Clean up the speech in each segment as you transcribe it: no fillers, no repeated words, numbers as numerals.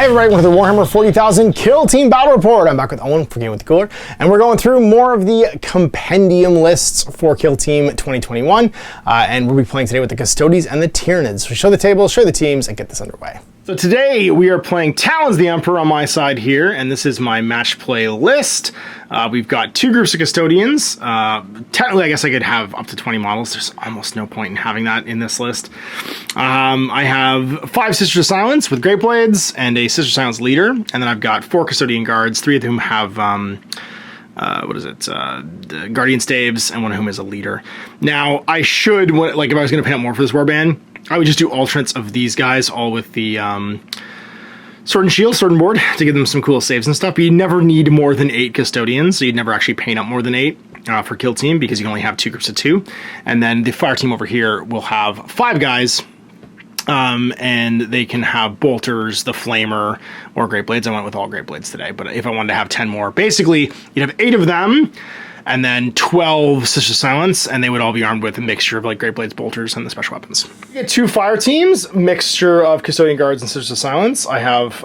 everybody, welcome to the Warhammer 40,000 Kill Team Battle Report. I'm back with Owen for Game with the Cooler, and we're going through more of the compendium lists for Kill Team 2021, and we'll be playing today with the Custodes and the Tyranids. So show the table, show the teams, and get this underway. So today we are playing Talons the Emperor on my side here, and this is my match play list. We've got two groups of Custodians. Technically, I guess I could have up to 20 models. There's almost no point in having that in this list. I have 5 Sisters of Silence with Great Blades and a Sister of Silence leader, and then I've got 4 Custodian guards, 3 of whom have Guardian Staves, and one of whom is a leader. Now, I should, like if I was going to pay up more for this warband, I would just do alternates of these guys, all with the Sword and Shield, Sword and Board, to give them some cool saves and stuff. But you never need more than 8 Custodians, so you'd never actually paint up more than 8 for Kill Team, because you can only have 2 groups of 2. And then the Fire Team over here will have 5 guys, and they can have Bolters, the Flamer, or Great Blades. I went with all Great Blades today, but if I wanted to have 10 more, basically, you'd have 8 of them, and then 12 Sister Silence, and they would all be armed with a mixture of like Great Blades, Bolters, and the special weapons. You get 2 fire teams, mixture of Custodian Guards and Sister Silence. I have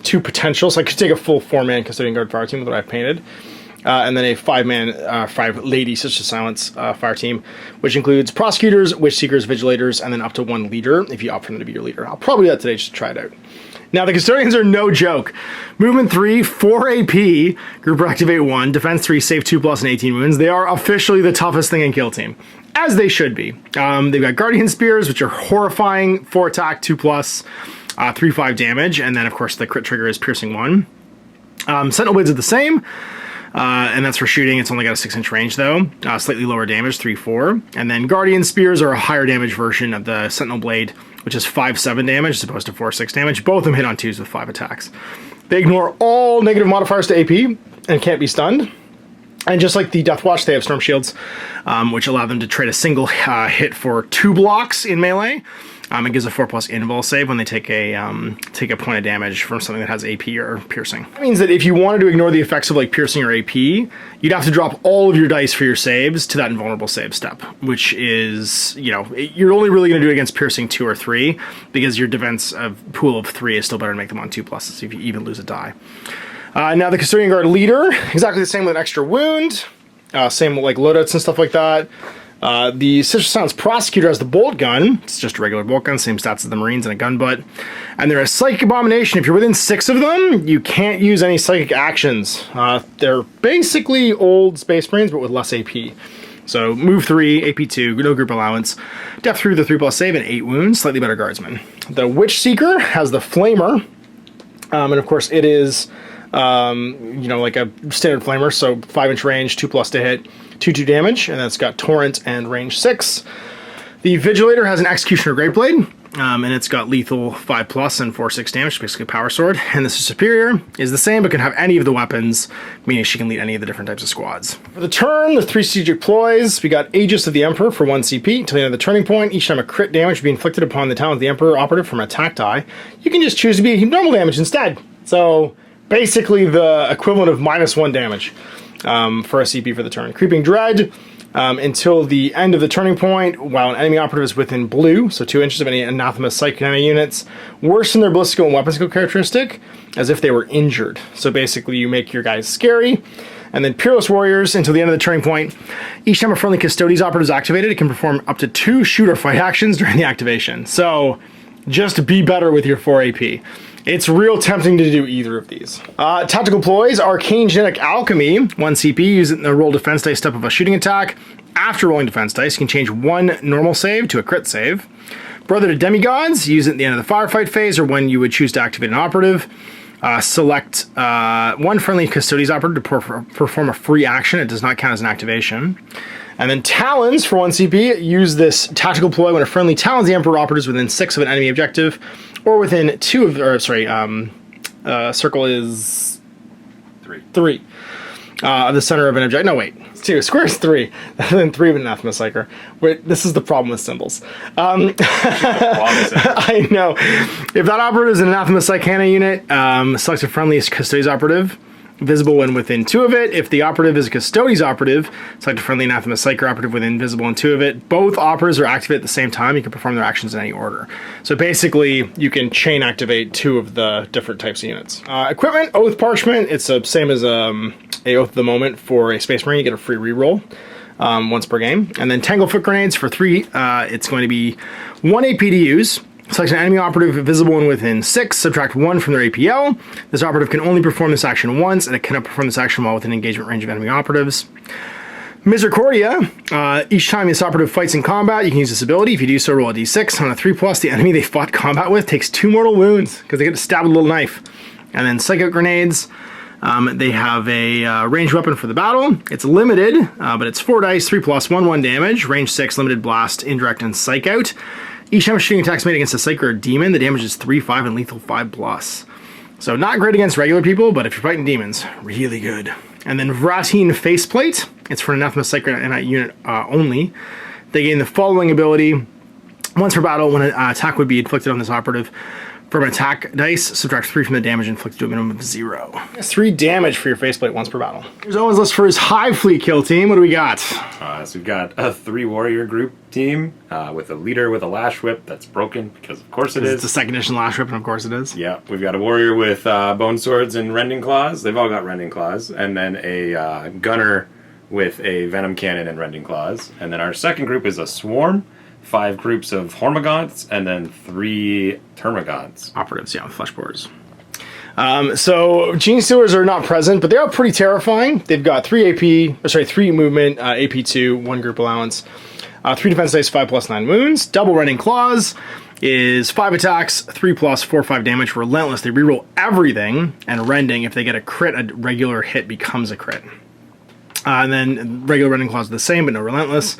2 potentials, so I could take a full 4-man Custodian Guard fire team with what I've painted. And then a 5-man, 5-lady Sister Silence fire team, which includes Prosecutors, Witch Seekers, Vigilators, and then up to 1 leader, if you opt for them to be your leader. I'll probably do that today just to try it out. Now, the Custodians are no joke. Movement 3, 4 AP, Group Activate 1, Defense 3, Save 2+, and 18 wounds. They are officially the toughest thing in Kill Team, as they should be. They've got Guardian Spears, which are horrifying, 4 attack, 2+, 3/5 damage, and then, of course, the crit trigger is Piercing 1. Sentinel Blades are the same. And that's for shooting. It's only got a 6-inch range, though. Slightly lower damage, 3/4. And then Guardian Spears are a higher damage version of the Sentinel Blade, which is 5/7 damage as opposed to 4/6 damage. Both of them hit on 2s with 5 attacks. They ignore all negative modifiers to AP and can't be stunned. And just like the Death Watch, they have Storm Shields, which allow them to trade a single hit for 2 blocks in melee. It gives a 4+ invul save when they take a point of damage from something that has AP or piercing. That means that if you wanted to ignore the effects of like piercing or AP, you'd have to drop all of your dice for your saves to that invulnerable save step, which is, you know, you're only really going to do it against piercing 2 or 3, because your defense pool of 3 is still better to make them on 2+, if you even lose a die. Now the Custodian Guard leader, exactly the same with an extra wound, same with like loadouts and stuff like that. The Sister Silence Prosecutor has the bolt gun. It's just a regular bolt gun, same stats as the Marines and a gun butt. And they're a Psychic Abomination. If you're within 6 of them, you can't use any psychic actions. They're basically old Space Marines, but with less AP. So move 3, AP 2, no group allowance, depth 3 with a 3+ save, and 8 wounds, slightly better guardsman. The Witch Seeker has the Flamer, and of course it is you know, like a standard flamer, so 5-inch range, 2+ to hit, 2/2 damage, and that's got Torrent and range 6. The Vigilator has an Executioner Great Blade, and it's got lethal 5+ and 4/6 damage, basically a power sword. And the Superior is the same, but can have any of the weapons, meaning she can lead any of the different types of squads. For the turn, the 3 strategic ploys, we got Aegis of the Emperor for 1 CP until the end of the turning point. Each time a crit damage would be inflicted upon the Talons of the Emperor operative from an attack die, you can just choose to be normal damage instead. So basically the equivalent of -1 damage for a CP for the turn. Creeping Dread until the end of the turning point while an enemy operative is within blue, so 2 inches of any Anathema Psychic enemy units, worsen their ballistical and weapon skill characteristic as if they were injured. So basically you make your guys scary. And then Peerless Warriors until the end of the turning point. Each time a friendly Custodes operative is activated, it can perform up to 2 shoot or fight actions during the activation. So just be better with your 4 AP. It's real tempting to do either of these. Tactical Ploys, Arcane Genetic Alchemy, 1 CP, use it in the roll defense dice step of a shooting attack. After rolling defense dice, you can change 1 normal save to a crit save. Brother to Demigods, use it at the end of the firefight phase or when you would choose to activate an operative. Select 1 friendly Custodes operative to perform a free action. It does not count as an activation. And then Talons for 1 CP, use this tactical ploy when a friendly Talons the Emperor operative is within 6 of an enemy objective, or within 2 of, or sorry, circle is 3 of the center of an object. No, wait, it's 2. Square is 3, and then 3 of an Anathema Psyker. Wait, this is the problem with symbols. I know. If that operative is an Anathema Psychana unit, select a friendly Custodes operative. visible when within 2 of it. If the operative is a Custodes operative, select a friendly Anathema Psyker operative within visible in 2 of it. Both operas are activated at the same time. You can perform their actions in any order. So basically, you can chain activate 2 of the different types of units. Equipment, Oath Parchment. It's the same as a Oath of the Moment for a Space Marine. You get a free reroll once per game. And then Tanglefoot Grenades for 3. It's going to be 1 AP to use. Select an enemy operative visible and within 6, subtract 1 from their APL. This operative can only perform this action once, and it cannot perform this action while within engagement range of enemy operatives. Misericordia. Each time this operative fights in combat, you can use this ability. If you do so, roll a d6. On a 3+, the enemy they fought combat with takes 2 mortal wounds, because they get stabbed with a little knife. And then Psychic Grenades. They have a ranged weapon for the battle. It's limited, but it's 4 dice, 3+, 1/1 damage, range 6, limited blast, indirect, and psych out. Each time a shooting attack is made against a Psyker or a demon, the damage is 3/5 and lethal 5+. So not great against regular people, but if you're fighting demons, really good. And then Vratine Faceplate. It's for an Anathema Psyker and unit only. They gain the following ability. Once per battle, when an attack would be inflicted on this operative, from an attack dice, subtract 3 from the damage inflicted to a minimum of 0. That's 3 damage for your faceplate once per battle. Here's Owen's list for his Hive Fleet kill team. What do we got? So we've got a 3 warrior group team with a leader with a lash whip that's broken, because of course it is. It's a 2nd edition lash whip, and of course it is. Yeah, we've got a warrior with bone swords and rending claws. They've all got rending claws. And then a gunner with a venom cannon and rending claws. And then our second group is a swarm. 5 groups of Hormagaunts, and then 3 Termagants. Operatives, yeah, with flesh boars. So Gene Stealers are not present, but they are pretty terrifying. They've got 3 movement, AP2, 1 group allowance, 3 defense dice, 5+, 9 wounds. Double Rending Claws is 5 attacks, 3+, 4/5 damage. Relentless. They reroll everything, and Rending, if they get a crit, a regular hit becomes a crit. And then regular Rending Claws are the same, but no relentless.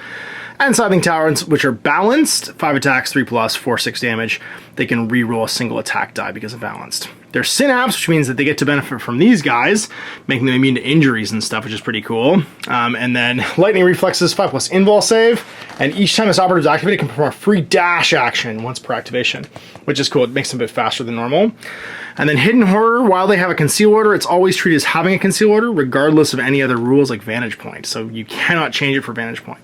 And Scything Talons, which are balanced, 5 attacks, 3+, 4/6 damage. They can reroll a single attack die because of balanced. They're Synapse, which means that they get to benefit from these guys, making them immune to injuries and stuff, which is pretty cool. And then Lightning Reflexes, 5+ Invul save, and each time this operative is activated, it can perform a free dash action once per activation, which is cool. It makes them a bit faster than normal. And then Hidden Horror, while they have a Conceal Order, it's always treated as having a Conceal Order, regardless of any other rules like Vantage Point. So you cannot change it for Vantage Point.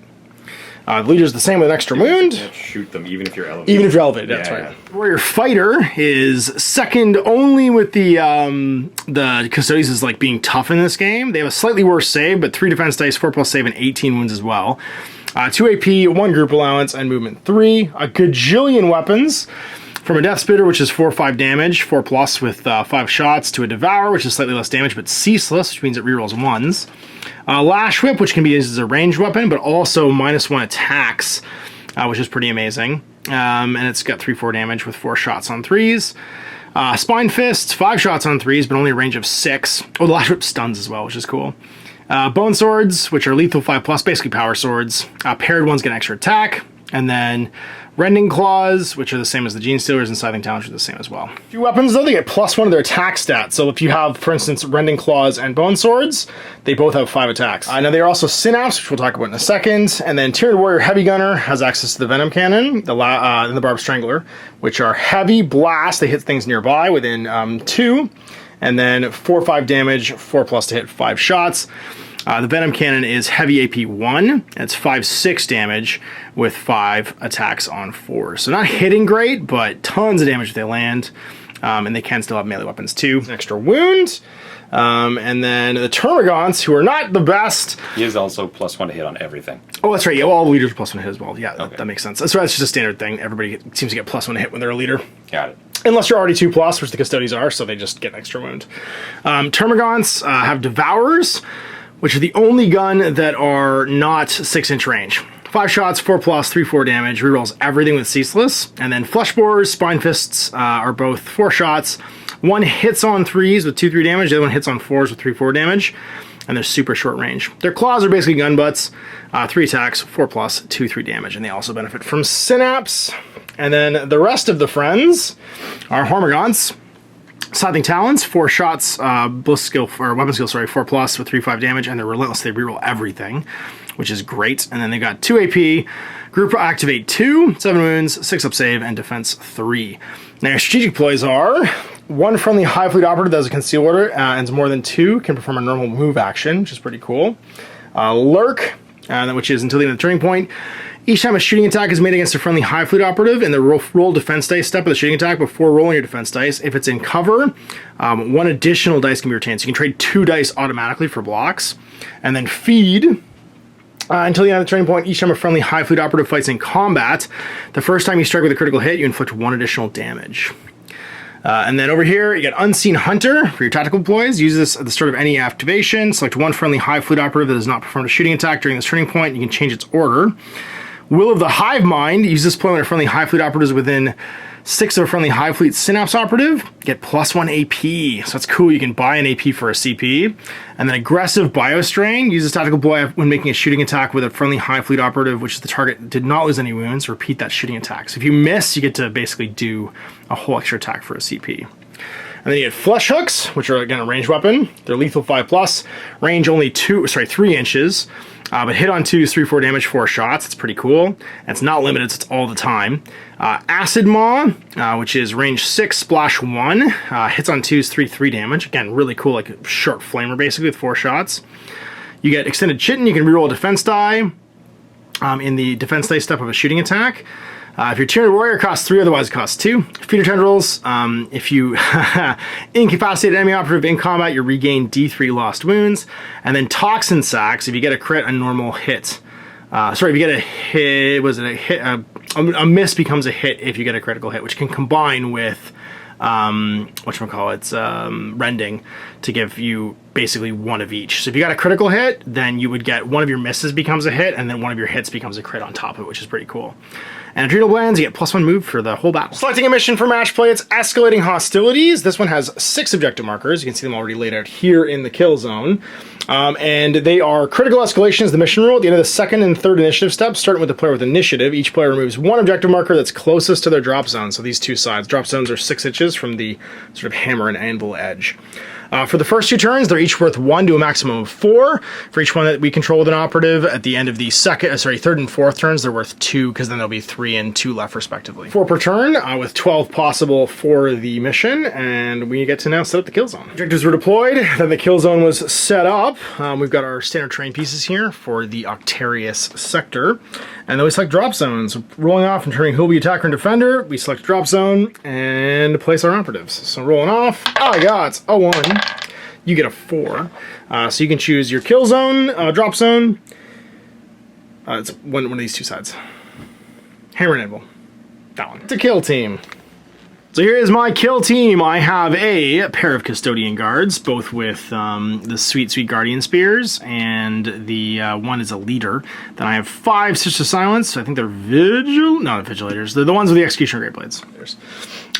The leader's the same with an extra wound. Shoot them even if you're elevated. Even if you're elevated, that's right. Yeah. Warrior Fighter is second only with the Custodes is like being tough in this game. They have a slightly worse save, but 3 defense dice, 4+ save, and 18 wounds as well. 2 AP, 1 group allowance, and movement 3. A gajillion weapons. From a Death Spitter, which is 4/5 damage, 4+ with 5 shots, to a Devour, which is slightly less damage, but ceaseless, which means it rerolls 1s. Lash Whip, which can be used as a ranged weapon, but also -1 attacks, which is pretty amazing. And it's got 3/4 damage with 4 shots on 3s. Spine Fists, 5 shots on 3s, but only a range of 6. Oh, the Lash Whip stuns as well, which is cool. Bone Swords, which are lethal 5+, basically power swords. Paired ones get an extra attack. And then Rending Claws, which are the same as the Gene Stealers, and Scything Talons are the same as well. A few weapons, though, they get +1 of their attack stats. So if you have, for instance, Rending Claws and Bone Swords, they both have 5 attacks. Now, they are also Synapse, which we'll talk about in a second. And then Tyranid Warrior Heavy Gunner has access to the Venom Cannon and the Barb Strangler, which are heavy blast. They hit things nearby within 2. And then 4/5 damage, 4+ to hit 5 shots. The Venom Cannon is heavy AP 1, and it's 5/6 damage with 5 attacks on 4. So not hitting great, but tons of damage if they land. And they can still have melee weapons too. An extra wound. And then the Termagants, who are not the best. He is also +1 to hit on everything. Oh, that's right. Yeah, all the leaders are +1 to hit as well. Yeah, okay. That makes sense. That's just a standard thing. Everybody seems to get +1 to hit when they're a leader. Got it. Unless you're already 2+, which the Custodes are, so they just get an extra wound. Termagants have Devourers, which are the only gun that are not 6-inch range. 5 shots, 4+, 3/4 damage, rerolls everything with Ceaseless. And then Flesh Borers, Spine Fists are both 4 shots. 1 hits on 3s with 2/3 damage, the other one hits on 4s with 3/4 damage. And they're super short range. Their claws are basically gun butts, 3 attacks, 4+, 2/3 damage, and they also benefit from Synapse. And then the rest of the friends are Hormagaunts. Scything Talons, 4 shots, weapon skill, 4+ with 3/5 damage, and they're relentless. They reroll everything, which is great. And then they got 2 AP, group activate 2, 7 wounds, 6 up save, and defense 3. Now your strategic ploys are One friendly Hive Fleet operative that has a conceal order and more than 2 can perform a normal move action, which is pretty cool. Lurk, which is until the end of the turning point. Each time a shooting attack is made against a friendly Hive Fleet operative in the roll defense dice step of the shooting attack before rolling your defense dice, if it's in cover, 1 additional dice can be retained. So you can trade 2 dice automatically for blocks. And then feed. Until the end of the turning point, each time a friendly Hive Fleet operative fights in combat, the first time you strike with a critical hit, you inflict 1 additional damage. And then over here, you get Unseen Hunter for your tactical deploys. Use this at the start of any activation. Select 1 friendly Hive Fleet operative that has not performed a shooting attack during this turning point. You can change its order. Will of the Hive Mind. Use this deploy when a friendly Hive Fleet operative is within 6 of a friendly Hive Fleet Synapse operative. Get +1 AP. So that's cool. You can buy an AP for a CP. And then Aggressive Biostrain. Use this tactical deploy when making a shooting attack with a friendly Hive Fleet operative, which is the target did not lose any wounds. Repeat that shooting attack. So if you miss, you get to basically do a whole extra attack for a CP. And then you get Flesh Hooks, which are, again, a ranged weapon. They're lethal 5+, range only 3 inches, but hit on 2 is 3/4 damage, 4 shots. It's pretty cool. And it's not limited, so it's all the time. Acid Maw, which is range 6, splash 1, hits on 2 is 3/3 damage. Again, really cool, like a short flamer, basically, with 4 shots. You get Extended Chitin. You can reroll a defense die in the defense die step of a shooting attack. If your Tyranid Warrior costs 3, otherwise it costs 2. Feeder Tendrils, if you incapacitate an enemy operative in combat, you regain D3 lost wounds. And then Toxin Sacs, if you get a crit, a normal hit. If you get a hit, a miss becomes a hit if you get a critical hit, which can combine with, Rending to give you basically 1 of each. So if you got a critical hit, then you would get 1 of your misses becomes a hit, and then 1 of your hits becomes a crit on top of it, which is pretty cool. And Adrenal Glands, you get +1 move for the whole battle. Selecting a mission for match play, it's Escalating Hostilities. This one has 6 objective markers. You can see them already laid out here in the kill zone. And they are critical escalations, the mission rule. At the end of the 2nd and 3rd initiative steps, starting with the player with initiative, each player removes 1 objective marker that's closest to their drop zone. So these 2 sides. Drop zones are 6 inches from the sort of hammer and anvil edge. For the first 2 turns, they're each worth 1 to a maximum of 4. For each one that we control with an operative, at the end of the 3rd and 4th turns, they're worth 2, because then there'll be 3 and 2 left, respectively. 4 per turn, with 12 possible for the mission, and we get to now set up the kill zone. Objectives were deployed, then the kill zone was set up. We've got our standard terrain pieces here for the Octarius sector, and then we select drop zones. Rolling off and turning who will be attacker and defender, we select drop zone and place our operatives. So rolling off, I got a 1. You get a 4. So you can choose your kill zone, drop zone. It's one of these 2 sides. Hammer and anvil. That one. It's a kill team. So here is my kill team. I have a pair of Custodian Guards, both with the sweet Guardian Spears, and the one is a leader. Then I have 5 Stitch to Silence. So I think they're Vigilators. They're the ones with the Executioner Great Blades.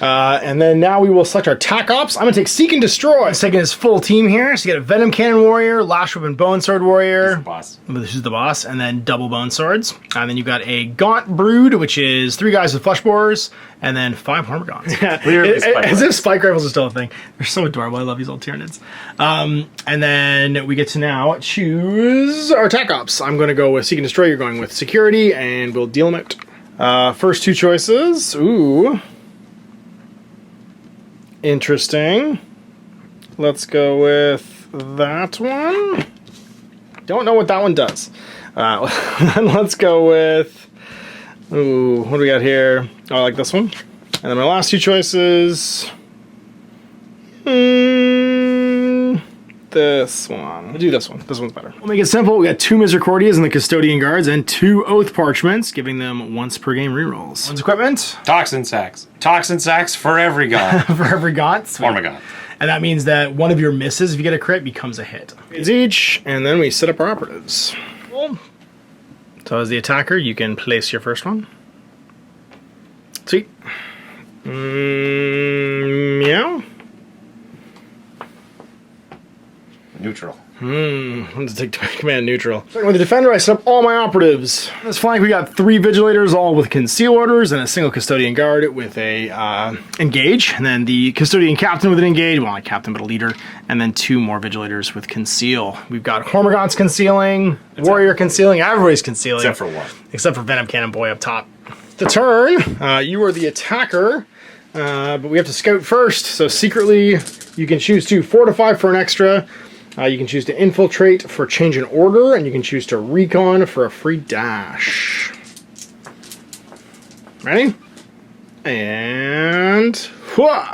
And then now we will select our Tac Ops. I'm going to take Seek and Destroy. I'm taking his full team here. So you get a Venom Cannon Warrior, Lash Whip and Bone Sword Warrior. This is the boss. And then double Bone Swords. And then you've got a Gaunt Brood, which is 3 guys with Flesh Borers, and then 5 Hormigons. As if spike rifles are still a thing. They're so adorable. I love these old Tyranids. And then we get to now choose our Tac Ops. I'm going to go with Seek and Destroy. You're going with Security, and we'll deal them out. First 2 choices. Ooh. Interesting. Let's go with that one. Don't know what that one does. Let's go with... Ooh, what do we got here? Oh, I like this one. And then my last 2 choices... this one. We'll do this one. This one's better. We'll make it simple. We got 2 Misericordias and the Custodian Guards, and 2 Oath Parchments, giving them once per game rerolls. One's equipment. Toxin Sacs. Toxin Sacs for every Gaunt. For every Gaunt. Hormigons. And that means that one of your misses, if you get a crit, becomes a hit. It's each, and then we set up our operatives. Cool. So as the attacker, you can place your first one. Sweet. Meow. Neutral. Let's take command neutral. Starting with the defender, I set up all my operatives. On this flank, we got 3 Vigilators, all with conceal orders, and a single Custodian Guard with a engage, and then the Custodian Captain with an engage, well, not captain, but a leader, and then 2 more Vigilators with conceal. We've got Hormigons concealing, Warrior concealing, everybody's concealing. Except for one. Except for Venom Cannon Boy up top. The turn, you are the attacker. but we have to scout first. So secretly, you can choose to fortify for an extra. You can choose to infiltrate for change in order, and you can choose to recon for a free dash. Ready? And whoa!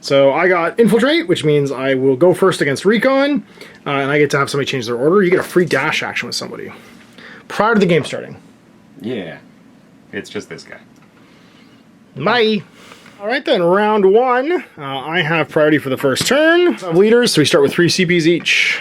So I got infiltrate, which means I will go first against recon, and I get to have somebody change their order. You get a free dash action with somebody prior to the game starting. Yeah. It's just this guy. Bye. All right then, round one. I have priority for the first turn. I have leaders, so we start with 3 CPs each.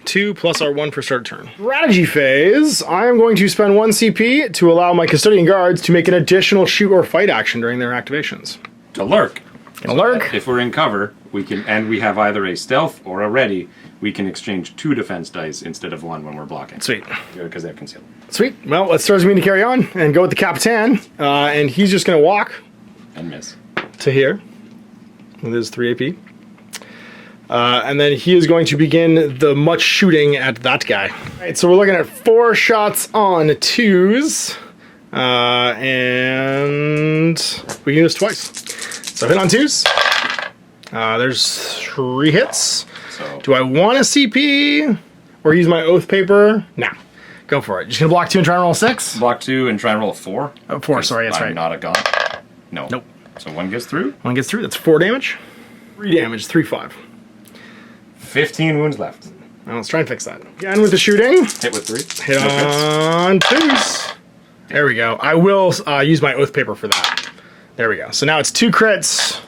2 plus our 1 for start turn. Strategy phase. I am going to spend 1 CP to allow my custodian guards to make an additional shoot or fight action during their activations. To lurk. A lurk. If we're in cover, we can, and we have either a stealth or a ready, we can exchange 2 defense dice instead of 1 when we're blocking. Sweet. Because they have concealed. Sweet. Well, let's start me to carry on and go with the Capitan. And he's just going to walk And miss. to here with his 3 AP. And then he is going to begin the much shooting at that guy. All right, so we're looking at 4 shots on 2s. And we can use twice. So hit on 2s. There's 3 hits. So Do I want a CP or use my oath paper? Nah. Go for it. Just gonna block 2 and try and roll 6? block 2 and try and roll a 4. Oh, 4, sorry, that's I'm right. not a god. No. Nope. So 1 gets through. 1 gets through, that's 4 damage. 3 damage, 3, 5. 15 wounds left. Now let's try and fix that. Again with the shooting. Hit with 3. Hit No crits. on 2s. There we go. I will use my oath paper for that. There we go. So now it's 2 crits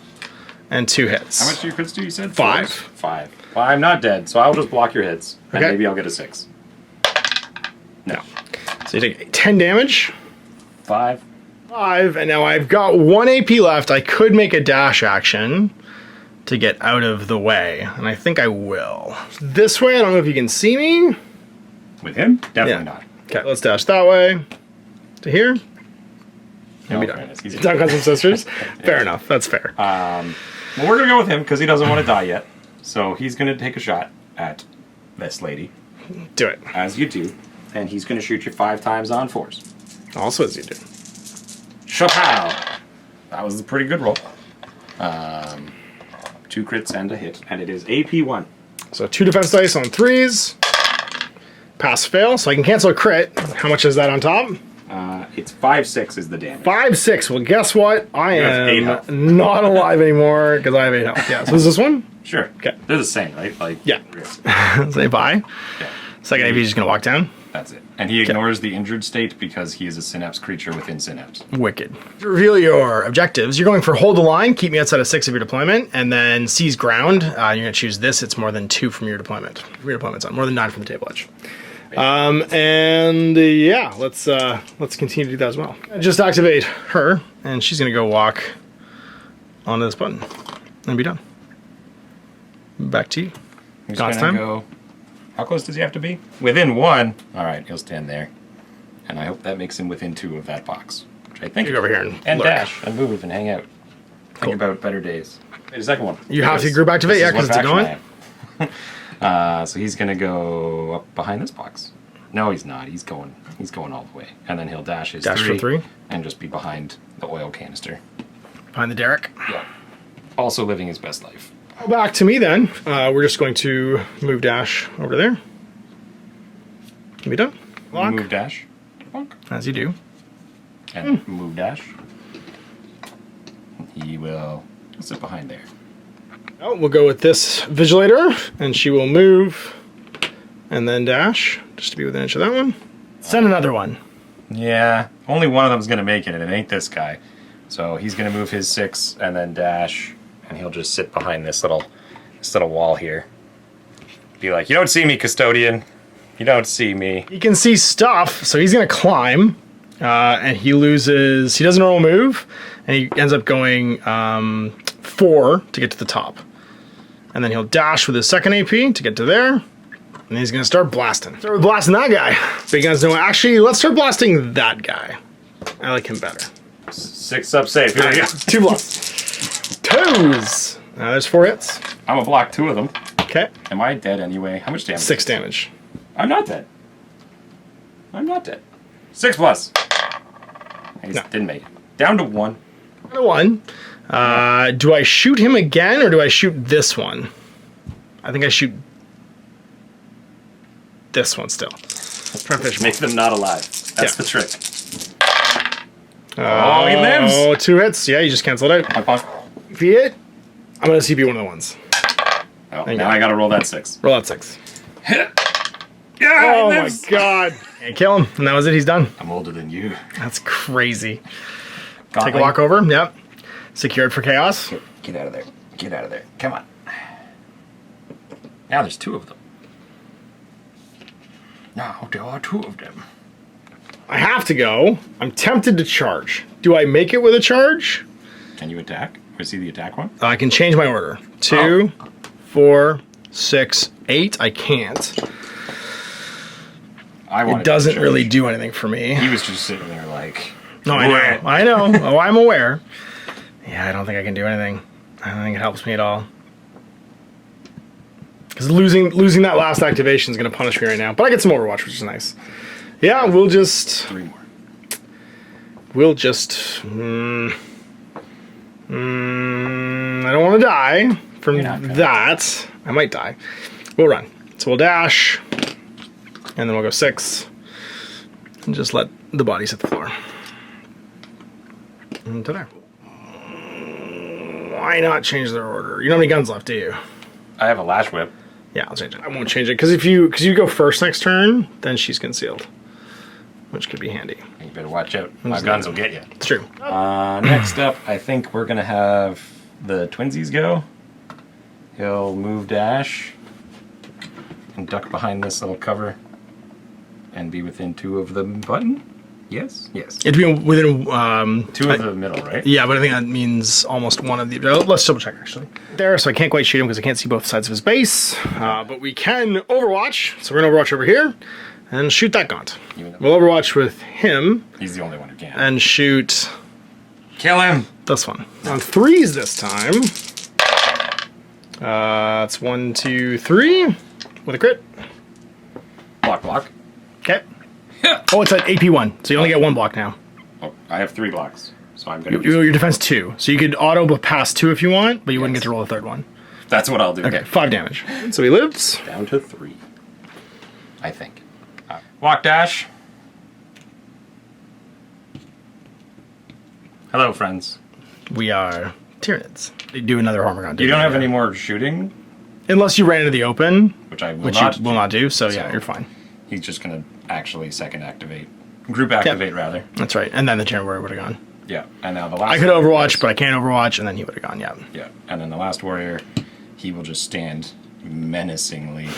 and 2 hits. How much do your crits do, you said? 5. 5. Well, I'm not dead, so I'll just block your hits. And Okay. maybe I'll get a 6. No. So you take 10 damage. 5. 5, and now I've got 1 AP left. I could make a dash action to get out of the way, and I think I will. This way, I don't know if you can see me. With him? Definitely Yeah. not. Okay, let's dash that way to here. And be No, done. fairness, he's a- Dunk on some sisters. Fair enough. That's fair. Well, we're going to go with him because he doesn't want to die yet. So he's going to take a shot at this lady, Do it. as you do. And he's going to shoot you 5 times on 4s. Also, as you do. Shapow! That was a pretty good roll. 2 crits and a hit. And it is AP1. So 2 defense dice on 3s. Pass fail, so I can cancel a crit. How much is that on top? It's 5-6 is the damage. 5, 6. Well, guess what? I have 8 am health. not alive anymore because I have 8 health. Yeah. So is this one? Sure. Okay. They're the same, right? Like Yeah. yes. Say bye. Yeah. Second AP is just gonna walk down. That's it. And he ignores the injured state because he is a synapse creature within synapse. Wicked. To reveal your objectives, you're going for hold the line, keep me outside of 6 of your deployment, and then seize ground. You're gonna choose this. It's more than 2 from your deployment. Your deployment's on more than 9 from the table edge. Yeah, let's continue to do that as well. Just activate her, and she's gonna go walk onto this button and be done. Back to you. He's God's gonna time. go. How close does he have to be? Within 1. All right, he'll stand there, and I hope that makes him within 2 of that box, which I think. You go over here and look. dash and move and hang out. Think Cool. about better days. Wait, the second one. You have to Because group activate, this yeah, is what 'cause it's faction I am. So he's gonna go up behind this box. No, he's not. He's going all the way, and then he'll dash his Dash for 3. and just be behind the oil canister. Behind the derrick. Yeah. Also living his best life. Back to me then. We're just going to move dash over to there. Can be done. Lock. Move dash. Bonk. As you do. And move dash. He will sit behind there. Oh, we'll go with this Vigilator, and she will move and then dash, just to be within an inch of that one. Send another one. Yeah, only one of them's gonna make it, and it ain't this guy. So he's gonna move his 6 and then dash, and he'll just sit behind this little wall here. Be like, you don't see me, custodian. You don't see me. He can see stuff, so he's going to climb, and he doesn't normal move, and he ends up going 4 to get to the top. And then he'll dash with his second AP to get to there, and he's going to start blasting. Start with blasting that guy. Big guns no, actually, let's start blasting that guy. I like him better. 6 up safe. Here we go. 2 blasts. 2s. Now there's 4 hits. I'm gonna block 2 of them. Okay. Am I dead anyway? How much damage? 6 damage. I'm not dead. I'm not dead. 6 plus. I just No. didn't make it. Down to 1. 1. Do I shoot him again, or do I shoot this one? I think I shoot this one still. Try to finish Make them not alive. That's the trick. Oh, he lives. Oh, 2 hits. Yeah, you just cancel it out. If you hit, I'm going to CP one of the ones. Oh, now I got to roll that 6. Roll that 6. Yeah, Oh my god. Can't kill him. And that was it. He's done. I'm older than you. That's crazy. Gauntlet. Take a walk over. Yep. Secured for chaos. Get out of there. Get out of there. Come on. Now there's 2 of them. Now there are 2 of them. I have to go. I'm tempted to charge. Do I make it with a charge? Can you attack? Or see the attack one? I can change my order. 2, 4, 6, 8. I can't. It doesn't really do anything for me. He was just sitting there like... No, I know. I know. Oh, I'm aware. Yeah, I don't think I can do anything. I don't think it helps me at all. Because losing that last activation is going to punish me right now. But I get some Overwatch, which is nice. Yeah, we'll just... 3 more. We'll just... I don't want to die from that. I might die. We'll run. So we'll dash. And then we'll go 6. And just let the bodies hit the floor. And to there. Why not change their order? You don't have any guns left, do you? I have a Lash Whip. Yeah, I'll change it. I won't change it, because if you go first next turn, then she's concealed. Which could be handy. You better watch out. My guns will get you. It's true. Next up, I think we're going to have the twinsies go. He'll move dash and duck behind this little cover and be within 2 of the button. Yes? Yes. It'd be within... 2 of the middle, right? Yeah, but I think that means almost one of the... Let's double check, actually. There, so I can't quite shoot him because I can't see both sides of his base. But we can Overwatch. So we're going to Overwatch over here and shoot that Gaunt. We'll Overwatch with him. He's the only one who can. And shoot... Kill him! This one. On 3s this time. It's 1, 2, 3. With a crit. Block, block. Okay. Oh, it's an AP 1, so you only get 1 block now. Oh, I have 3 blocks, so I'm going to... Your defense 2, so you could auto pass 2 if you want, but you wouldn't get to roll the 3rd one. That's what I'll do. Okay, 5 damage. So he lives. Down to 3. I think. Walk dash. Hello, friends. We are Tyranids. They do another Warhammer gun. You don't have any more shooting? Unless you ran into the open. Which I will which not. you will not do, so yeah, you're fine. He's just going to actually second activate. Group activate, rather. That's right, and then the General Warrior would have gone. Yeah, and now the last... I could Overwatch, but I can't Overwatch, and then he would have gone, yeah. Yeah, and then the last warrior, he will just stand menacingly.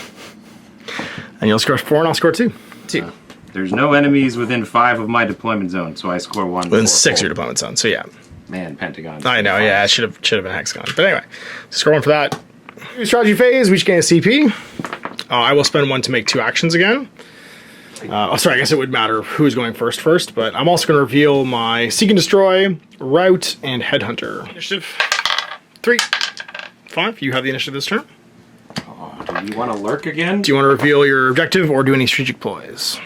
And you'll score 4, and I'll score 2. 2. There's no enemies within 5 of my deployment zone, so I score 1. Within 6 of your deployment zone, so yeah. Man, Pentagon. I know, yeah, it should have been Hexagon. But anyway, score 1 for that. Strategy phase, we each gain a CP. I will spend 1 to make 2 actions again. Sorry, I guess it would matter who's going first, but I'm also going to reveal my Seek and Destroy, Route, and Headhunter. Initiative 3. 5, you have the initiative this turn. Oh, do you want to lurk again? Do you want to reveal your objective or do any strategic ploys?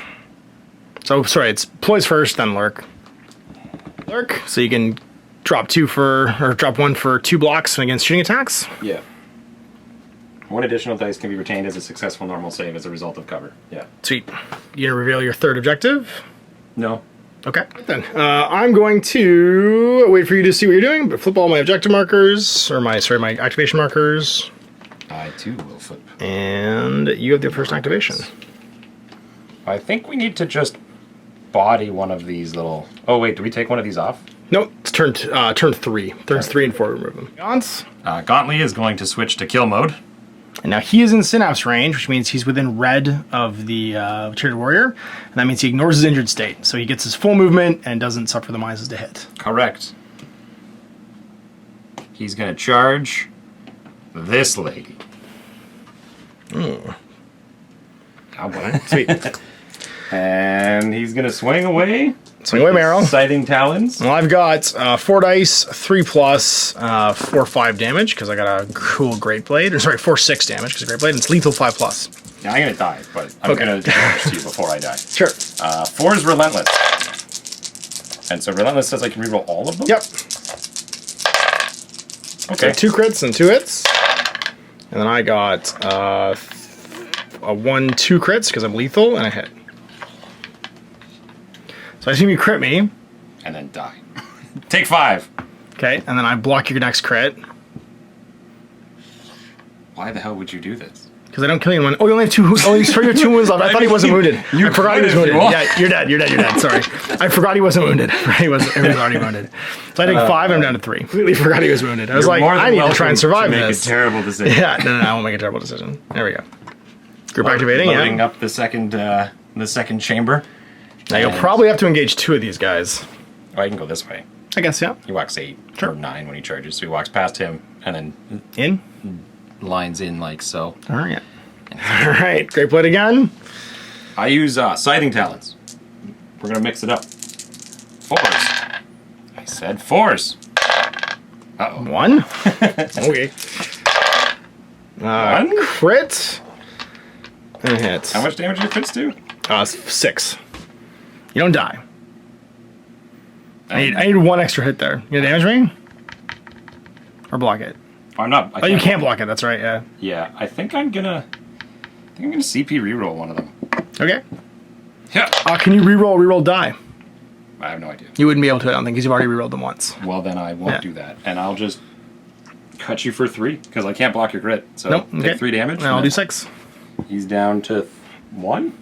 So, sorry, it's ploys first, then lurk. Lurk, so you can drop 1 for 2 blocks against shooting attacks. Yeah. 1 additional dice can be retained as a successful normal save as a result of cover. Yeah. Sweet. You gonna reveal your 3rd objective? No. Okay. Then I'm going to wait for you to see what you're doing, but flip all my objective markers, or my activation markers. I too will flip. And you have the first activation. I think we need to just body one of these little... Oh wait, do we take one of these off? Nope, it's turn 3. Turns 3 and 4 remove them. Gaunts. Gauntly is going to switch to kill mode. And now he is in Synapse range, which means he's within red of the Tyranids Warrior, and that means he ignores his injured state. So he gets his full movement and doesn't suffer the minuses to hit. Correct. He's going to charge this lady. Oh boy. Sweet. And he's going to swing away. Swing away, Meryl. Exciting Talons. Well, I've got 4 dice, 3 plus, 4 5 damage, because I got a cool Great Blade. Or sorry, 4 6 damage, because Great Blade, and it's lethal 5 plus. Yeah, I'm going to die, but I'm going to damage to you before I die. Sure. 4 is Relentless. And so Relentless says I can reroll all of them? Yep. Okay. So 2 crits and 2 hits. And then I got a 1-2 crits because I'm lethal and a hit. So I assume you crit me. And then die. Take 5. Okay, and then I block your next crit. Why the hell would you do this? Because I don't kill anyone. Oh, you only have 2. Oh, you have 2 wounds left. I thought he wasn't wounded. I forgot he was wounded. Yeah, you're dead. You're dead. Sorry. I forgot he wasn't wounded. He was already wounded. So I take 5 and I'm down to 3. Completely forgot he was wounded. I was like, I need to try and survive make this. a terrible decision. Yeah, no, I won't make a terrible decision. There we go. Group activating, Loading yeah. up the second chamber. Now you'll probably have to engage 2 of these guys. Oh, I can go this way. I guess, yeah. He walks 8 Sure. or 9 when he charges, so he walks past him and then In? lines in like so. All right. All right. Great play again. I use Scything Talons. We're going to mix it up. 4s. I said 4s. Uh-oh. 1. Okay. 1? Crit. And hit. How much damage do your crits do? 6. You don't die. I need 1 extra hit there. You gonna damage me? Or block it? I'm not. Oh, you can't block it. That's right. Yeah. Yeah, I think I'm gonna CP reroll one of them. Okay. Yeah. Can you reroll die? I have no idea. You wouldn't be able to, I don't think, because you've already rerolled them once. Well, then I won't Yeah. do that, and I'll just cut you for 3 because I can't block your crit. So Nope. Okay. take 3 damage. Now I'll and do 6. He's down to 1.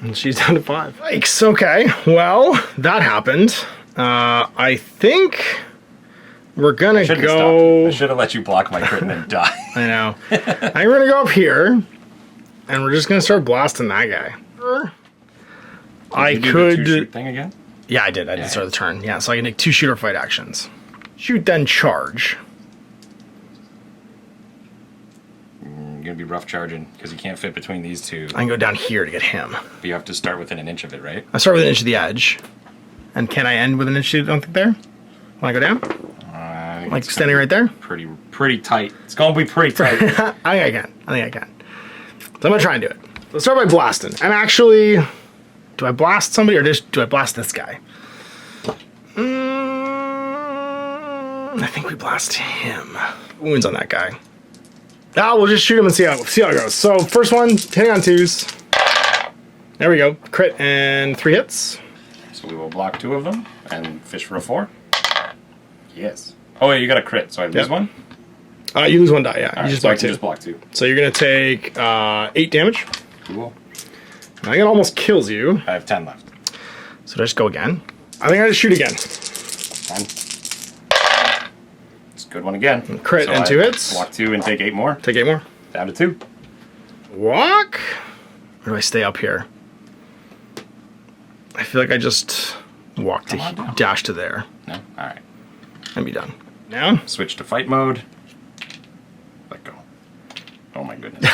And she's down to 5. Yikes. Okay. Well, that happened. I think we're gonna I go. should have let you block my crit and then die. I know. I think we're gonna go up here, and we're just gonna start blasting that guy. I Did you do the could. 2-shoot thing again. Yeah, I did. I did start the turn. Yeah, so I can make 2 shooter fight actions. Shoot, then charge. You're gonna be rough charging because you can't fit between these 2. I can go down here to get him. But you have to start within an inch of it, right? I start with an inch of the edge. And can I end with an inch of the there? When I go down? Like standing right there? Pretty tight. It's gonna be pretty tight. I think I can. So I'm gonna try and do it. Let's start by blasting. And actually, do I blast somebody or just do I blast this guy? I think we blast him. Wounds on that guy. We'll just shoot him and see how it goes. So first one, hitting on 2s. There we go. Crit and 3 hits. So we will block 2 of them and fish for a 4. Yes. Oh, wait, you got a crit, so I lose 1? You lose 1 die, yeah. Right, You just so I block can 2. just block 2. So you're going to take 8 damage. Cool. I think it almost kills you. I have 10 left. So just go again. I think I just shoot again. 10. It's a good one again. Crit and 2 hits. Block 2 and take 8 more. Take 8 more. Down to 2. Walk. Or do I stay up here? I feel like I just walk to dash to there No? Alright. and be done. Now? Switch to fight mode. Let go. Oh my goodness.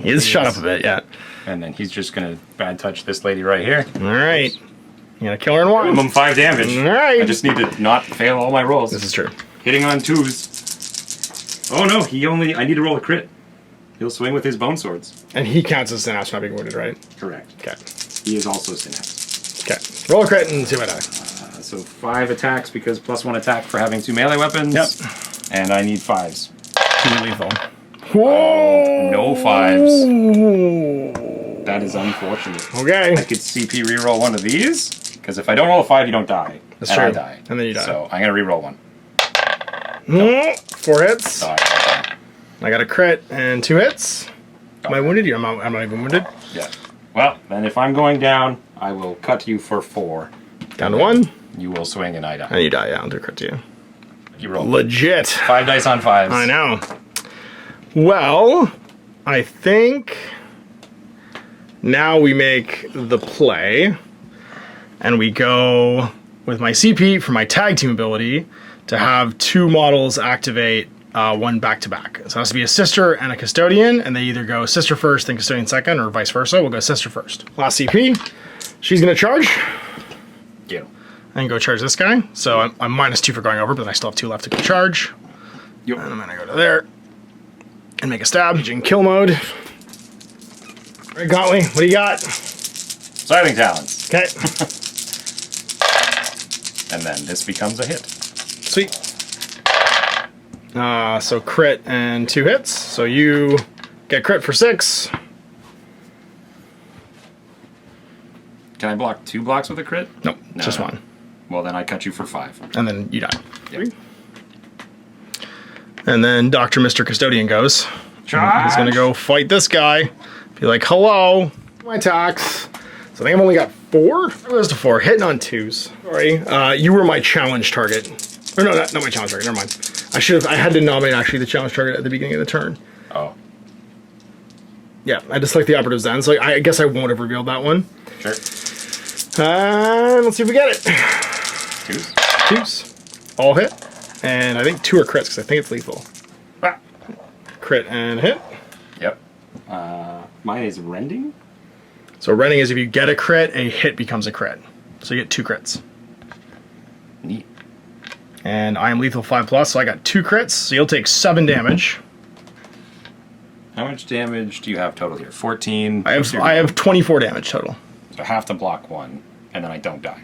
He is shot up a bit, yeah. And then he's just gonna bad touch this lady right here. Alright. You gotta kill her in 1. Minimum 5 damage. Alright. I just need to not fail all my rolls. This is true. Hitting on 2s. Oh no, I need to roll a crit. He'll swing with his bone swords. And he counts as synapse not being wounded, right? Correct. Okay. He is also synapse. Okay. Roll a crit and see what I die. So 5 attacks because +1 attack for having 2 melee weapons. Yep. And I need 5s. 2 lethal. Whoa! No 5s. That is unfortunate. Okay. I could CP reroll one of these because if I don't roll a 5, you don't die. That's and true. I die. And then you die. So I'm gonna reroll one. 4 hits. So I got a crit and 2 hits. Am I wounded? I'm not even wounded. yeah. Well, then if I'm going down, I will cut you for 4. Down to 1. You will swing and I die. And you die, yeah. I'll do a crit to you. You roll. Legit. 5 dice on 5s. I know. Well, I think now we make the play and we go with my CP for my tag team ability to have 2 models activate 1 back-to-back. So it has to be a sister and a custodian, and they either go sister first, then custodian second, or vice versa. We'll go sister first. Last CP. She's going to charge. You. And go charge this guy. So I'm -2 for going over, but I still have 2 left to go charge. Yep. And I'm going to go to there and make a stab. In kill mode. All right, Gauntly, what do you got? Scything Talons. Okay. And then this becomes a hit. Sweet. So crit and 2 hits. So you get crit for 6. Can I block 2 blocks with a crit? Nope, just 1. Well, then I cut you for 5. And then you die. Yep. And then Dr. Mr. Custodian goes. Charge! He's gonna go fight this guy. Be like, hello. My attacks. So I think I've only got 4? It goes to 4. Hitting on 2s. Sorry. You were my challenge target. Or no, not my challenge target. Never mind. I had to nominate actually the challenge target at the beginning of the turn. Oh. Yeah, I just like the operatives then, so I guess I won't have revealed that one. Sure. Let's see if we get it. 2s. 2s. All hit. And I think 2 are crits, because I think it's lethal. Ah. Crit and hit. Yep. Mine is rending? So rending is if you get a crit, a hit becomes a crit. So you get 2 crits. Neat. And I am lethal 5+, so I got 2 crits, so you'll take 7 damage. How much damage do you have total here? 14? I have 24 damage total. So I have to block 1, and then I don't die.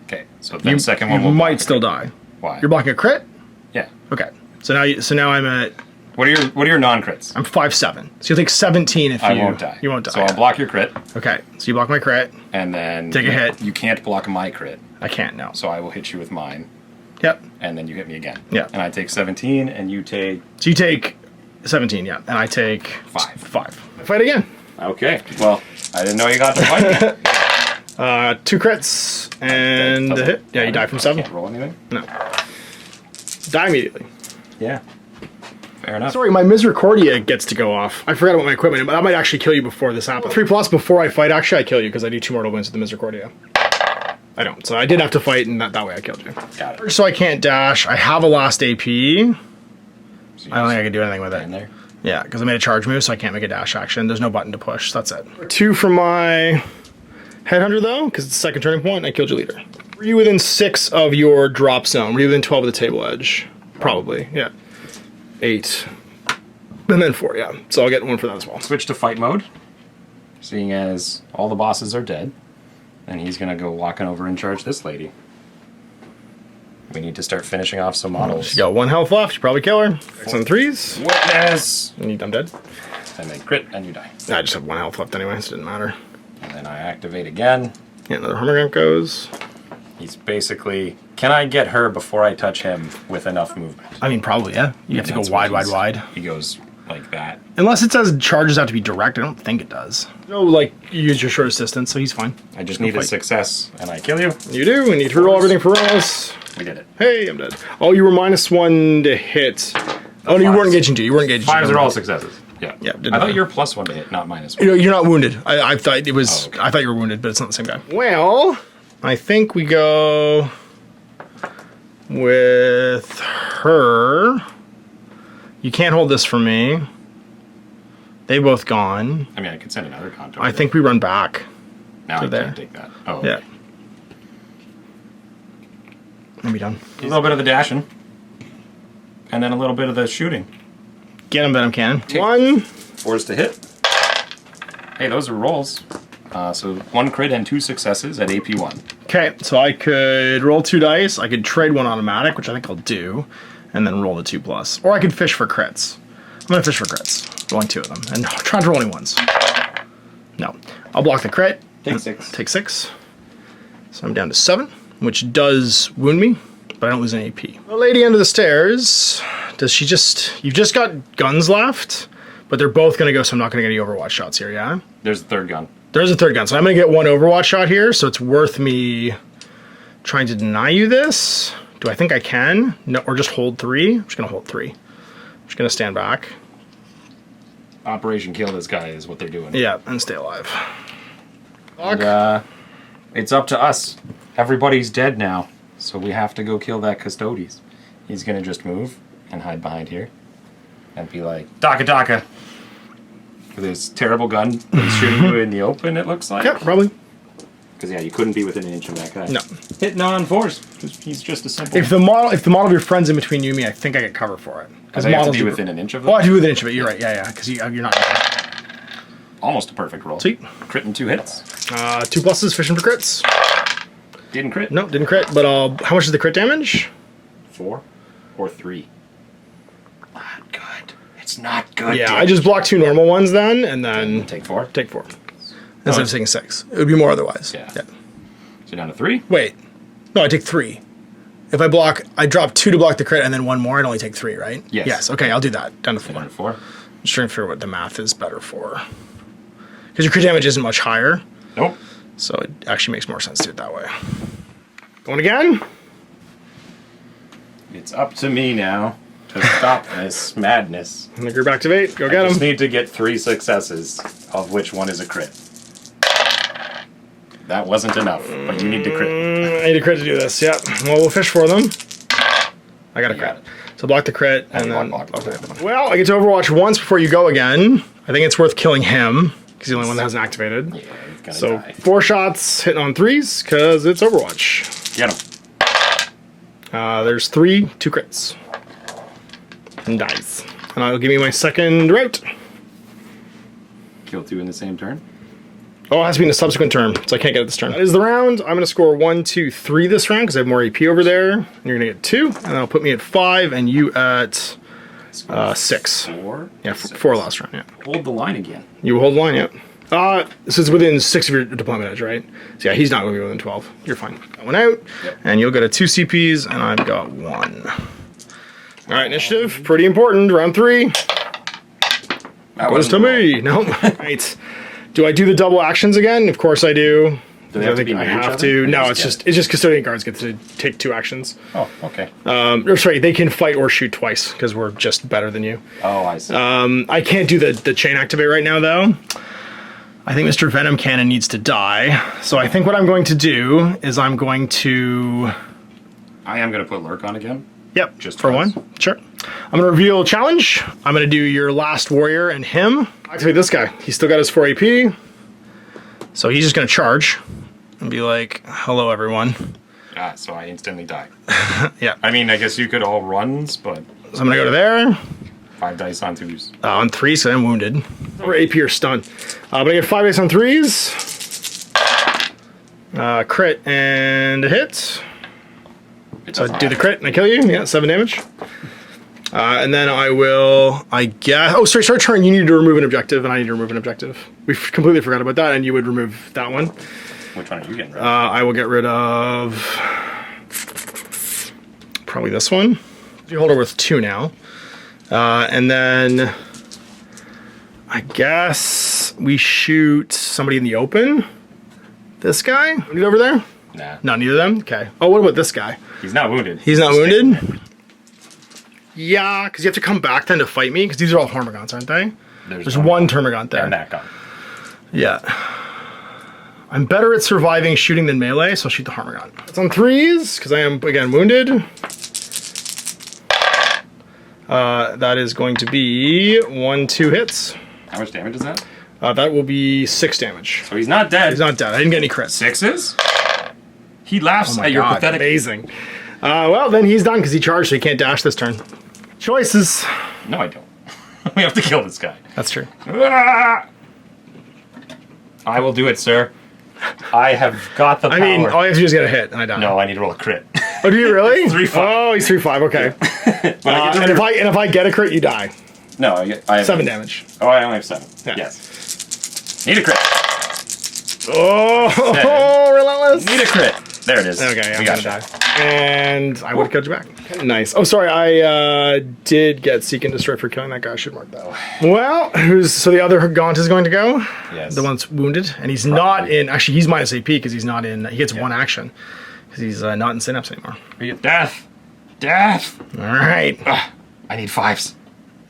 Okay, so then second one you will might still die. Why? You're blocking a crit? Yeah. Okay. So now I'm at... What are your non-crits? I'm 5/7. So you'll take 17 if I won't die. You won't die. So I'll block your crit. Okay. So you block my crit. And then... Take a hit. You can't block my crit. I can't, no. So I will hit you with mine. Yep. And then you hit me again. Yeah. And I take 17, and you take... So you take 17, yeah. And I take... 5. 5. Fight again. Okay. Well, I didn't know you got to fight. 2 crits and a hit. Yeah, you die from 7. Can't roll anything? No. Die immediately. Yeah. Fair enough. Sorry, my Misericordia gets to go off. I forgot about my equipment, but that might actually kill you before this happens. 3+ before I fight, actually, I kill you because I do 2 mortal wounds with the Misericordia. I don't, so I did have to fight, and that way I killed you. Got it. So I can't dash. I have a last AP. I don't think I can do anything with it. In there. Yeah, because I made a charge move, so I can't make a dash action. There's no button to push. That's it. 2 from my Headhunter, though, because it's the second turning point, and I killed your leader. Were you within 6 of your drop zone? Were you within 12 of the table edge? Probably, yeah. 8. And then 4, yeah. So I'll get 1 for that as well. Switch to fight mode, seeing as all the bosses are dead. And he's going to go walking over and charge this lady. We need to start finishing off some models. She's got 1 health left. You probably kill her. Some 3s. Witness! And I'm dead. And then crit, and you die. I just have 1 health left anyway, so it didn't matter. And then I activate again. Yeah, another Hummergant goes. He's basically... Can I get her before I touch him with enough movement? I mean, probably, yeah. You have to go wide, wide, wide. He goes like that. Unless it says charges have to be direct. I don't think it does. No, like, you use your short distance, so he's fine. I just need a success, and I kill you. You do. We need to roll everything for us. We did it. Hey, I'm dead. Oh, you were -1 to hit. Oh, no, you weren't engaging 2. You weren't engaging 2. 5s are all successes. Yeah. Yeah. I thought you were +1 to hit, not -1. You know, you're not wounded. I thought it was. Oh, okay. I thought you were wounded, but it's not the same guy. Well, I think we go with her. You can't hold this for me. They both gone. I mean, I could send another contour. I think we run back. now to I there. can't take that. Oh, Yeah. okay. And be done. A little bit of the dashing, and then a little bit of the shooting. Get him, Venom Cannon. 1. 4s to hit. Hey, those are rolls. So 1 crit and 2 successes at AP 1. Okay, so I could roll 2 dice. I could trade 1 automatic, which I think I'll do, and then roll the 2+. Or I could fish for crits. I'm gonna fish for crits. Rolling 2 of them. And try to roll only ones. No. I'll block the crit. Take 6. Take 6. So I'm down to 7, which does wound me, but I don't lose any AP. The lady under the stairs, does she just... You've just got guns left, but they're both gonna go, so I'm not gonna get any Overwatch shots here, yeah? There's the 3rd gun. There's a 3rd gun, so I'm gonna get 1 Overwatch shot here, so it's worth me trying to deny you this. Do I think I can? No, or just hold 3? I'm just gonna hold 3. I'm just gonna stand back. Operation Kill This Guy is what they're doing. Yeah, and stay alive. And, it's up to us. Everybody's dead now, so we have to go kill that Custodes. He's gonna just move and hide behind here and be like, Daka Daka! With his terrible gun he's shooting you in the open, it looks like. Yeah, probably. Because, yeah, you couldn't be within an inch of that guy. No. Hitting on 4s. He's just a simple... If the model of your friend's in between you and me, I think I get cover for it. Because they have to be within an inch of them? Oh, I do within an inch of it. You're right. Yeah, because you're not. Almost a perfect roll. Sweet. Crit and 2 hits. 2 pluses, fishing for crits. Didn't crit. No, didn't crit. But how much is the crit damage? 4 or 3. That's not good. Yeah, damage. I just block 2 normal ones then, and then Take 4. take 4. Instead of taking 6. It would be more otherwise. Yeah. So you're down to 3. Wait. No, I take 3. If I block, I drop 2 to block the crit, and then 1 more, I'd only take 3, right? Yes. Yes, okay, I'll do that. Down to 4. Down to 4. I'm just trying to figure out what the math is better for. Because your crit damage isn't much higher, Nope. so it actually makes more sense to do it that way. Going again? It's up to me now to stop this madness. And the group activate. Go I get just him. need to get 3 successes, of which 1 is a crit. That wasn't enough, but you need to crit. I need a crit to do this, yep. Well, we'll fish for them. I got a You crit. got it. So block the crit, and block, then... block, block, okay. block. Well, I get to Overwatch once before you go again. I think it's worth killing him, because he's the only one that hasn't activated. Yeah, he's gonna So die. 4 shots hitting on 3s, because it's Overwatch. Get him. There's 3, 2 crits. And dies. And I'll give me my second route. Kill 2 in the same turn. Oh, it has to be in a subsequent turn, so I can't get it this turn. That is the round. I'm going to score 1, 2, 3 this round, because I have more AP over there. And you're going to get 2, and that'll put me at 5, and you at 6. 4? Yeah, 4 last round, yeah. Hold the line again. You hold the line, yeah. So it's within 6 of your deployment edge, right? So yeah, he's not going to be within 12. You're fine. That one out, Yep. and you'll get a 2 CPs, and I've got 1. All right, initiative, pretty important. Round 3 That goes to wasn't me. No, right. Do I do the double actions again? Of course I do. Do they have to be I near each have other? to. Or No, just it's just custodian guards get to take 2 actions. Oh, okay. Or sorry, they can fight or shoot twice because we're just better than you. Oh, I see. I can't do the chain activate right now though. I think Mr. Venom Cannon needs to die. So I think what I'm going to do is I'm going to... I am going to put Lurk on again. Yep, Just for once. 1. Sure. I'm going to reveal challenge. I'm going to do your last warrior and him. Activate this guy. He's still got his 4 AP. So he's just going to charge and be like, hello, everyone. Ah, so I instantly die. Yeah. I mean, I guess you could all runs, but So I'm going to go to there. 5 dice on 2s. On 3, so I'm wounded. Or AP or stun. But I get 5 dice on 3s. Crit and a hit. So I do the crit and I kill you. Yeah, 7 damage. And then I will, I guess... Oh, sorry, start turn. You need to remove an objective, and I need to remove an objective. We completely forgot about that, and you would remove that one. Which one are you getting rid of? I will get rid of... probably this one. You hold her with 2 now. And then... I guess we shoot somebody in the open. This guy? Need over there? Nah. Not neither of them? Okay. Oh, what about this guy? He's not wounded. He's not wounded? Yeah, because you have to come back then to fight me, because these are all Hormigons, aren't they? There's one Termagant there. And that gun. Yeah. I'm better at surviving shooting than melee, so I'll shoot the Hormigant. It's on 3s, because I am, again, wounded. That is going to be 1, 2 hits. How much damage is that? That will be 6 damage. So he's not dead. He's not dead. I didn't get any crits. 6s? He laughs at your pathetic... Amazing. Well, then he's done because he charged, so he can't dash this turn. Choices. No, I don't. We have to kill this guy. That's true. Ah! I will do it, sir. I have got the power. I mean, all you have to do is get a hit, and I die. No, I need to roll a crit. Oh, do you really? 3-5. Oh, he's 3-5. Okay. But I get to And if I get a crit, you die. No, I have 7 damage. Oh, I only have 7. Yeah. Yes. Need a crit. Oh, relentless. Need a crit. There it is. Okay, we I'm got gonna it. die. And I would cut you back. Nice. Oh, sorry. I did get Seek and Destroy for killing that guy. I should mark that. Well, so the other Gaunt is going to go. Yes. The one that's wounded, and he's not in. Actually, he's minus AP because he's not in. He gets 1 action because he's not in Synapse anymore. We get death. Death. All right. I need 5s.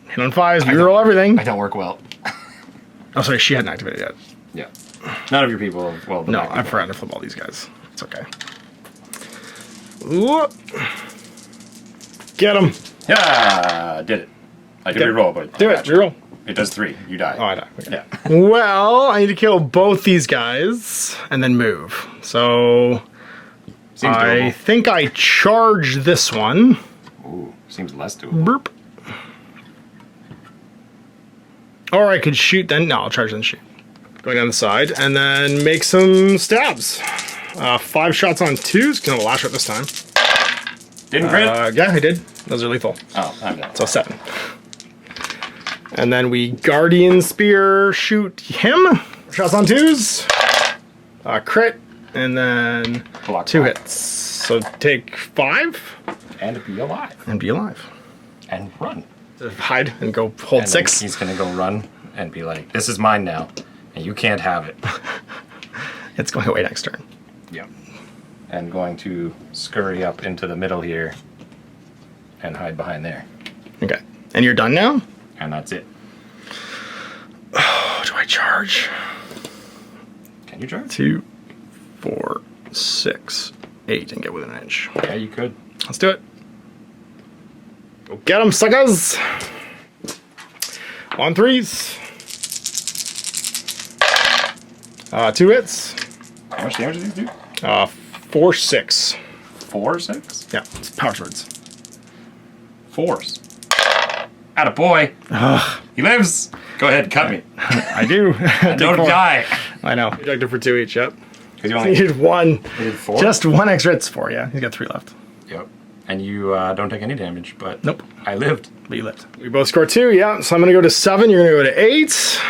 Hit on 5s. Reroll everything. I don't work well. Oh, sorry. She hadn't activated yet. Yeah. None of your people have, well... No, I've forgotten to flip all these guys. It's okay. Ooh. Get him. Yeah, did it. I can reroll, but... Do it. Reroll. It does 3. You die. Oh, I die. Okay. Yeah. Well, I need to kill both these guys and then move. So Seems I doable. think I charge this one. Ooh, seems less doable. Burp. Or I could shoot then. No, I'll charge then shoot. Going down the side and then make some stabs. 5 shots on 2s. Gonna lash out this time. Didn't crit? Yeah, I did. Those are lethal. Oh, I'm done. So 7. And then we Guardian Spear shoot him. Shots on 2s. Crit. And then Block 2 5. hits. So take 5. And be alive. And be alive. And run. Hide and go hold And 6. he's gonna go run and be like, this is mine now. And you can't have it. It's going away next turn. Yep. And going to scurry up into the middle here and hide behind there. Okay. And you're done now? And that's it. Oh, do I charge? Can you charge? 2, 4, 6, 8, and get within an inch. Yeah, you could. Let's do it. Go get them, suckers! On 3s. 2 hits. How much damage do these do? 4, 6. 4, 6? Yeah, it's power swords. 4s. Attaboy. He lives. Go ahead, cut me. I do. Don't die. I know. Objective for 2 each, yep. Because you only Needed 1. needed 4? Just 1 extra. It's 4, yeah. He's got 3 left. Yep. And you don't take any damage, but Nope. I lived. But you lived. We both score 2, yeah. So I'm going to go to 7. You're going to go to 8.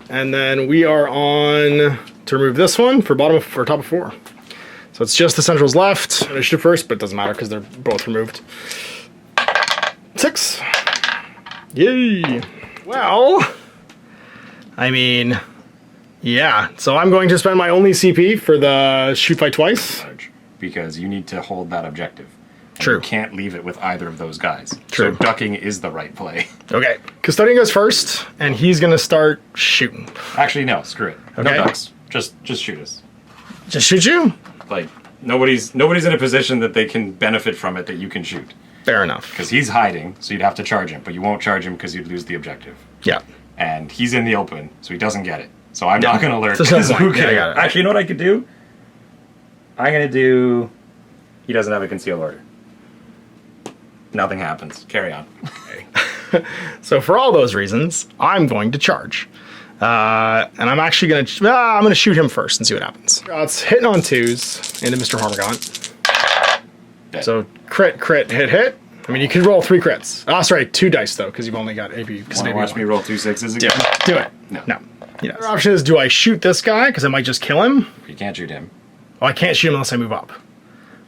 And then we are on to remove this one for top of 4. So it's just the centrals left. Initiative first, but it doesn't matter because they're both removed. 6. Yay. Well, I mean, yeah. So I'm going to spend my only CP for the shoot fight twice. Because you need to hold that objective. And True. You can't leave it with either of those guys. True. So ducking is the right play. Okay. Custodian goes first, and he's going to start shooting. Actually, no. Screw it. Okay. No ducks. Just shoot us. Just shoot you? Like nobody's in a position that they can benefit from it that you can shoot. Fair enough. Because he's hiding, so you'd have to charge him, but you won't charge him because you'd lose the objective. Yeah. And he's in the open, so he doesn't get it. So I'm not going to alert. There's no 'cause point. who Yeah, I cares? got it. Actually, you know what I could do? I'm going to do... He doesn't have a concealed order. Nothing happens. Carry on. So for all those reasons, I'm going to charge. And I'm actually going to shoot him first and see what happens. Shots hitting on 2s into Mr. Hormigaunt. Dead. So crit, hit. I mean, you could roll 3 crits. Oh, sorry, 2 dice though, because you've only got AP. Want to watch me roll 2 6s again? Do it. No. No. The other option is, do I shoot this guy, because I might just kill him? You can't shoot him. Oh, I can't shoot him unless I move up.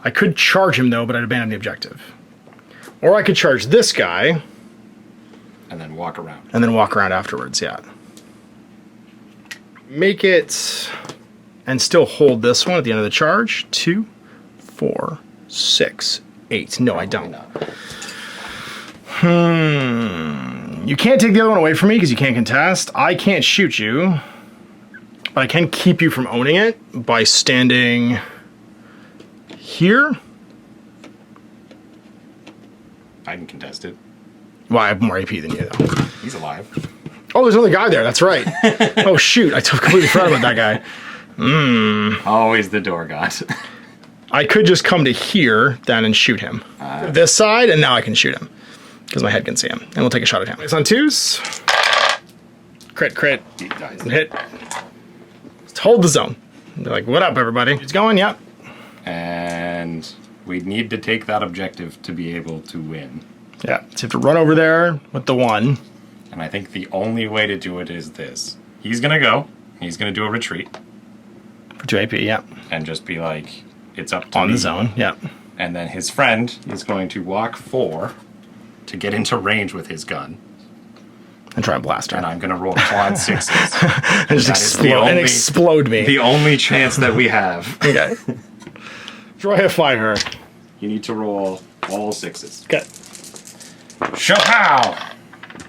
I could charge him though, but I'd abandon the objective. Or I could charge this guy. And then walk around. And then walk around afterwards, yeah. Make it... And still hold this one at the end of the charge. 2, 4, 6, 8. No, I don't. You can't take the other one away from me because you can't contest. I can't shoot you. But I can keep you from owning it by standing here. I can contest it. Well, I have more AP than you, though. He's alive. Oh, there's another guy there. That's right. Oh, shoot. I completely forgot about that guy. Always the door god. I could just come to here, then, and shoot him. This side, and now I can shoot him. Because my head can see him. And we'll take a shot at him. It's on 2s. Crit. He dies. Hit. Just hold the zone. They're like, what up, everybody? It's going, yep. And we need to take that objective to be able to win. Yeah, so you have to run over there with the 1. And I think the only way to do it is this. He's going to go. He's going to do a retreat. For 2 AP, yeah. And just be like, it's up to On me. the zone, yeah. And then his friend is going to walk 4 to get into range with his gun. And try and blast her. And I'm going to roll quad 6s. And just explode me. The only chance that we have. Okay. Try to fly her. You need to roll all 6s. Okay. Shapow!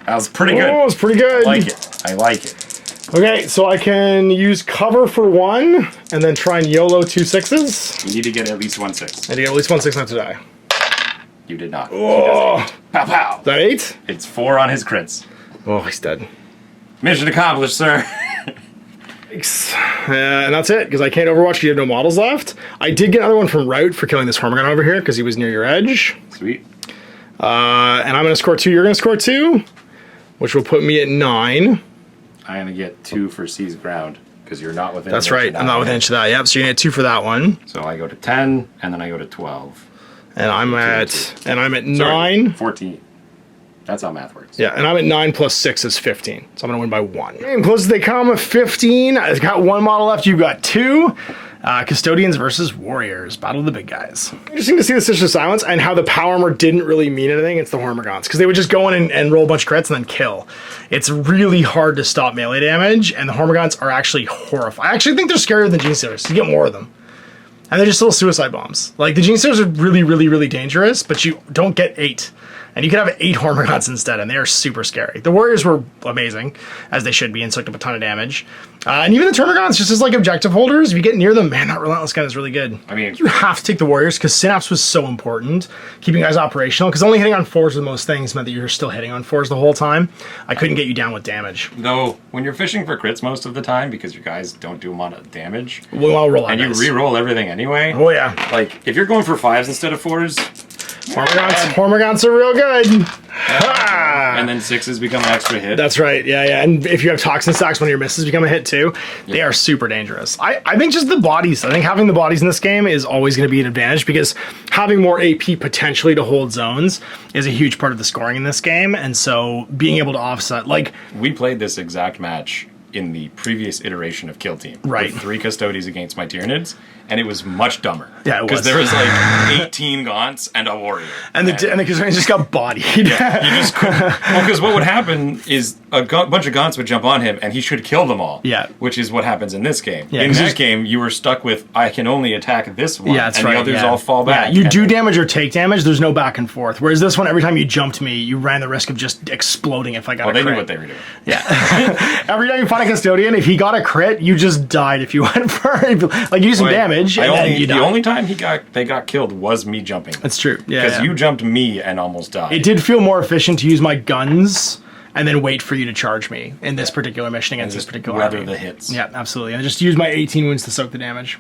That was pretty good. Oh, it's pretty good. I like it. Okay, so I can use cover for 1, and then try and YOLO 2 6s. You need to get at least 1 6. And you get at least 1 6 not to die. You did not. Oh, Pow pow! is that 8? It's 4 on his crits. Oh, he's dead. Mission accomplished, sir. Thanks. And that's it, because I can't overwatch. You have no models left. I did get another one from Route for killing this Hormigaunt over here, because he was near your edge. Sweet. And I'm going to score 2. You're going to score 2, which will put me at 9. I'm going to get 2 for Seize Ground, because you're not within That's an inch right. of that I'm not within one. an inch of that. Yep, so you're going to get 2 for that one. So I go to 10, and then I go to 12. And I'm at Sorry, 9. 14. That's how math works. Yeah, and I'm at 9 plus 6 is 15. So I'm going to win by 1. Game closes they come with 15. I've got 1 model left. You've got 2. Custodians versus Warriors. Battle of the big guys. Interesting to see the Stitch of Silence and how the power armor didn't really mean anything against the Hormigons, because they would just go in and roll a bunch of crits and then kill. It's really hard to stop melee damage, and the Hormigons are actually horrifying. I actually think they're scarier than Gene Stealers. You get more of them. And they're just little suicide bombs. Like, the Gene Stealers are really, really, really dangerous, but you don't get 8. And you can have 8 Hormigons instead, and they are super scary. The Warriors were amazing, as they should be, and soaked up a ton of damage. And even the Termagants, just as like objective holders, if you get near them, man, that Relentless gun is really good. I mean, you have to take the Warriors, because Synapse was so important, keeping guys operational, because only hitting on 4s with most things meant that you're still hitting on 4s the whole time. I couldn't get you down with damage. Though, when you're fishing for crits most of the time, because your guys don't do a lot of damage, we want to roll and you re-roll everything anyway. Oh yeah. Like, if you're going for 5s instead of 4s, Hormigons are real good. And then 6s become an extra hit. That's right. Yeah. And if you have toxin stacks, one of your misses become a hit too. They are super dangerous. I think just the bodies. I think having the bodies in this game is always going to be an advantage, because having more AP potentially to hold zones is a huge part of the scoring in this game. And so being able to offset, like, we played this exact match in the previous iteration of Kill Team. Right. With 3 Custodes against my Tyranids, and it was much dumber. Yeah, it was. Because there was like 18 Gaunts and a Warrior. And the Custodians just got bodied. Yeah, you just couldn't. Well, because what would happen is a bunch of Gaunts would jump on him, and he should kill them all. Yeah. Which is what happens in this game. Yeah, in this game, you were stuck with, I can only attack this one, yeah, that's and right, the others yeah. all fall back. Yeah, you do damage or take damage, there's no back and forth. Whereas this one, every time you jumped me, you ran the risk of just exploding if I got a crit. They knew what they were doing. Yeah. Every time you fought a Custodian, if he got a crit, you just died if you went for it. Like, you do some damage, and then you died. The only time they got killed was me jumping. That's true. Yeah. Because you jumped me and almost died. It did feel more efficient to use my guns and then wait for you to charge me in this particular mission against this particular weather army. the hits. Yeah, absolutely. And just use my 18 wounds to soak the damage.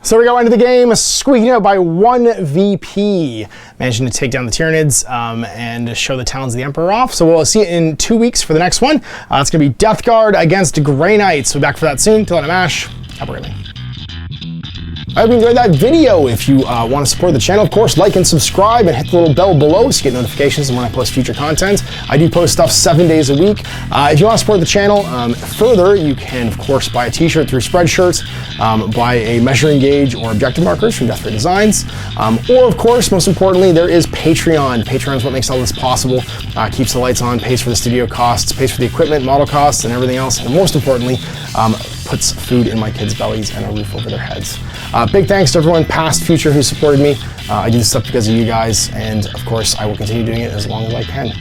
So we go into the game, squeaking out by 1 VP, managing to take down the Tyranids and show the Talons of the Emperor off. So we'll see it in 2 weeks for the next one. It's going to be Death Guard against Grey Knights. We'll be back for that soon. Till then, I'm Ash. Have a great night. I hope you enjoyed that video. If you want to support the channel, of course, like and subscribe and hit the little bell below to get notifications when I post future content. I do post stuff 7 days a week. If you want to support the channel further, you can, of course, buy a t-shirt through Spreadshirt, buy a measuring gauge or objective markers from Death Ray Designs, or, of course, most importantly, there is Patreon. Patreon is what makes all this possible, keeps the lights on, pays for the studio costs, pays for the equipment, model costs, and everything else, and most importantly, puts food in my kids' bellies and a roof over their heads. Big thanks to everyone, past, future, who supported me. I do this stuff because of you guys, and of course, I will continue doing it as long as I can.